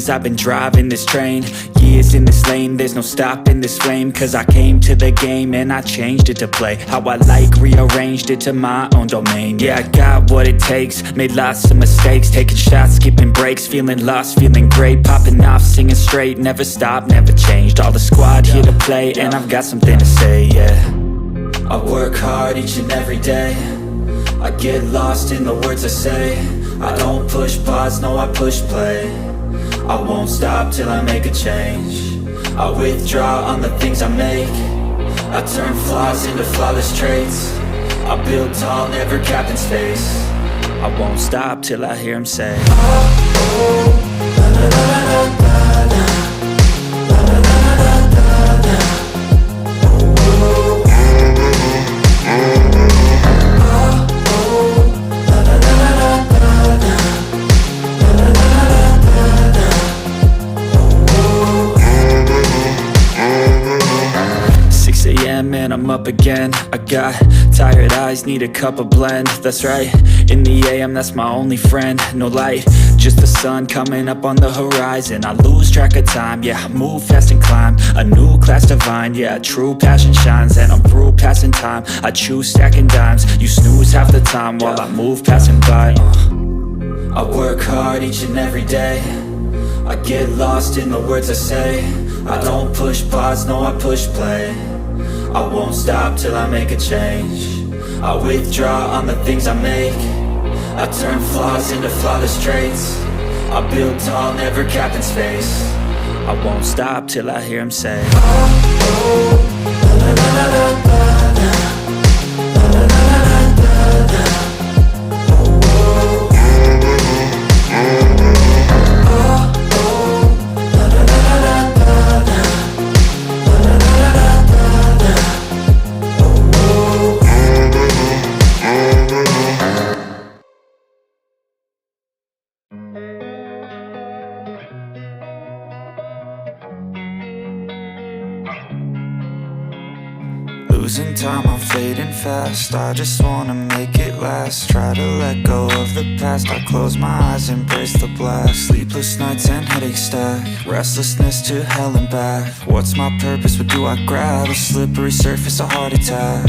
years I've been driving this train. Years in this lane, there's no stopping this flame. Cause I came to the game and I changed it to play how I like, rearranged it to my own domain. Yeah, I got what it takes, made lots of mistakes, taking shots, skipping breaks, feeling lost, feeling great, popping off, singing straight, never stopped, never changed. All the squad here to play, and I've got something to say, yeah. I work hard each and every day, I get lost in the words I say. I don't push pause, no I push play. I won't stop till I make a change. I withdraw on the things I make. I turn flaws into flawless traits. I build tall, never capped in space. I won't stop till I hear him say, oh, oh, la la la la la la. And I'm up again. I got tired eyes, need a cup of blend. That's right, in the AM, that's my only friend. No light, just the sun coming up on the horizon. I lose track of time, yeah, I move fast and climb a new class divine, yeah, true passion shines. And I'm through passing time, I choose stacking dimes. You snooze half the time while I move passing by. I work hard each and every day, I get lost in the words I say. I don't push pause, no I push play. I won't stop till I make a change. I withdraw on the things I make. I turn flaws into flawless traits. I build tall, never capped in space. I won't stop till I hear him say, oh, oh, la la la la la la. La la la la la la. Oh, oh, la la la la la la. La la la la la. Losing time, I'm fading fast. I just wanna make it last. Try to let go of the past. I close my eyes, embrace the blast. Sleepless nights and headaches stack. Restlessness to hell and back. What's my purpose? What do I grab? A slippery surface, a heart attack.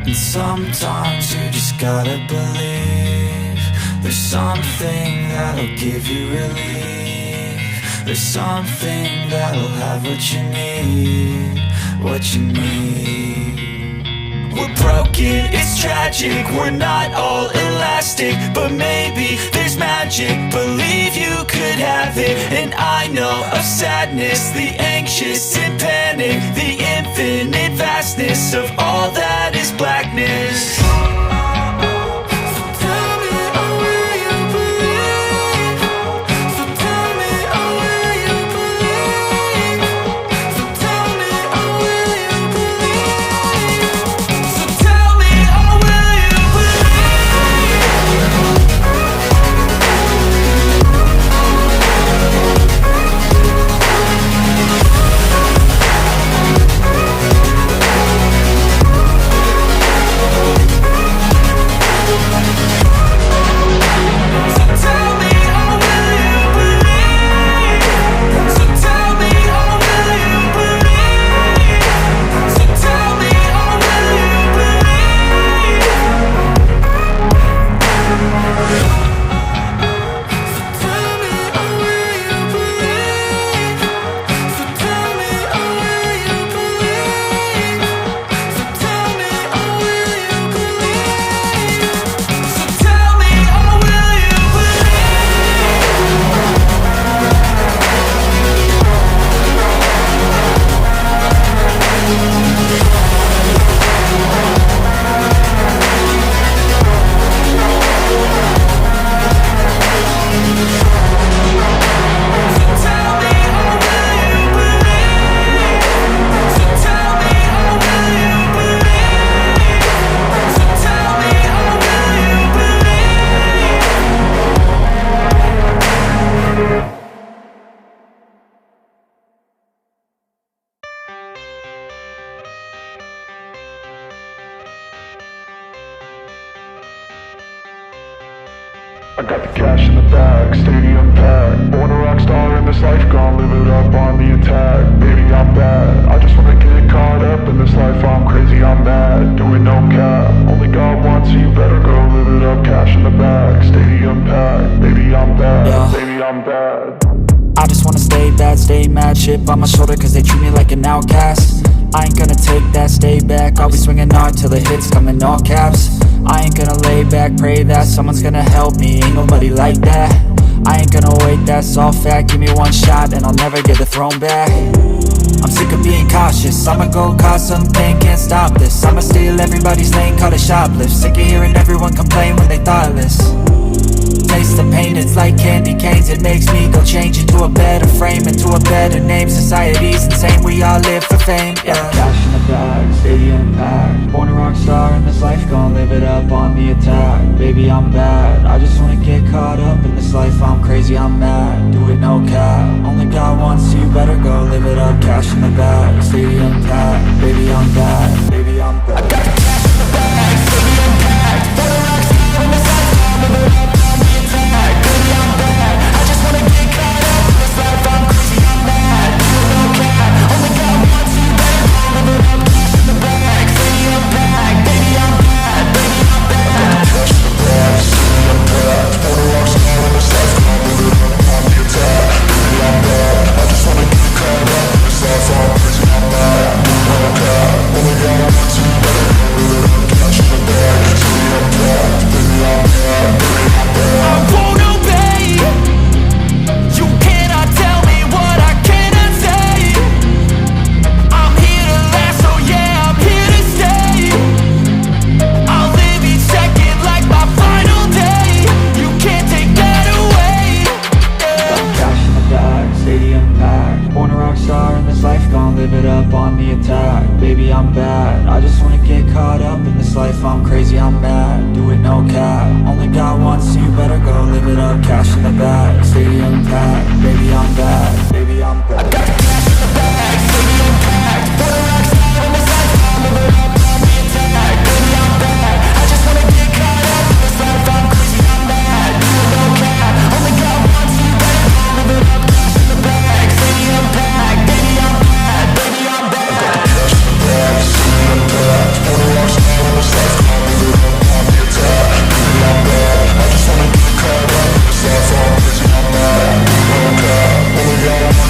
And sometimes you just gotta believe there's something that'll give you relief. There's something that'll have what you need. What you need. We're broken, it's tragic. We're not all elastic, but maybe there's magic. Believe you could have it. And I know of sadness, the anxious and panic, the infinite vastness of all that is blackness. I got the cash in the bag, stadium packed. Born a rock star in this life, gon' live it up on the attack. Baby, I'm bad, I just wanna get caught up in this life. I'm crazy, I'm mad, doing no cap. Only God wants, so you better go live it up. Cash in the bag, stadium packed. Baby, I'm bad, Yeah. baby, I'm bad. I just wanna stay bad, stay mad. Chip on my shoulder cause they treat me like an outcast. I ain't gonna take that, stay back. I'll be swinging hard till the hits come in all caps. I ain't gonna lay back, pray that someone's gonna help me. Ain't nobody like that. I ain't gonna wait, that's all fact. Give me one shot and I'll never get the throne back. I'm sick of being cautious, I'ma go cause something, can't stop this. I'ma steal everybody's lane, call it shoplift. Sick of hearing everyone complain when they thoughtless. Taste the pain, it's like candy canes. It makes me go change into a better frame, into a better name. Society's insane, we all live for fame, yeah. Cash in the bag, stadium packed. Born a rock star in this life, gon' live it up on the attack. Baby, I'm bad, I just wanna get caught up in this life. I'm crazy, I'm mad, do it no cap. Only God wants, so you better go live it up. Cash in the bag, stadium packed. Baby, I'm bad, baby, I'm bad. I got the cash in the bag, stadium packed. Born a rock star in this life, gon' live it up. Baby, I'm bad, I just wanna get caught up in this life. I'm crazy, I'm mad, do it no cap. Only God wants, so you better go live it up. Cash in the bag, stadium packed. Baby, I'm bad, baby, I'm bad. Cash in the bag, stadium packed. Born a rock star in this life, gon' live it up on the attack. Baby, I'm bad, I just wanna get caught up in this life. I'm crazy, I'm mad, do it no cap. Only God wants, so you better go live it up. Cash in the bag, stadium packed. Baby, I'm bad, baby, I'm bad. I won't obey. You cannot tell me what I cannot say. I'm here to last, so yeah, I'm here to stay. I'll live each second like my final day. You can't take that away, yeah. Cash in the bag, stadium packed. Born a rock star in this life, gon' live it up on the attack. Baby, I'm bad, I just wanna get caught up in this life. I'm crazy, I'm mad, do it no cap. Only God wants, so you better go live it up. Cash in the bag, stadium packed. Baby, I'm bad, baby, I'm bad. I got the cash in the bag, stadium packed. Born a rock star in this life, gon' live it up on the attack. Baby, I'm bad, I just wanna get caught up in this life. I'm crazy, I'm mad, do it no cap. Only God wants, so you better go live it up. Cash in the bag, stadium packed. Baby, I'm bad, baby, I'm bad. Cash in the bag, stadium packed. Born a rock star in this life, gon' live it up on the attack. Baby, I'm bad, I just wanna get caught up in this life. I'm crazy, I'm mad, do it no cap. Only God wants,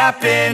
happen.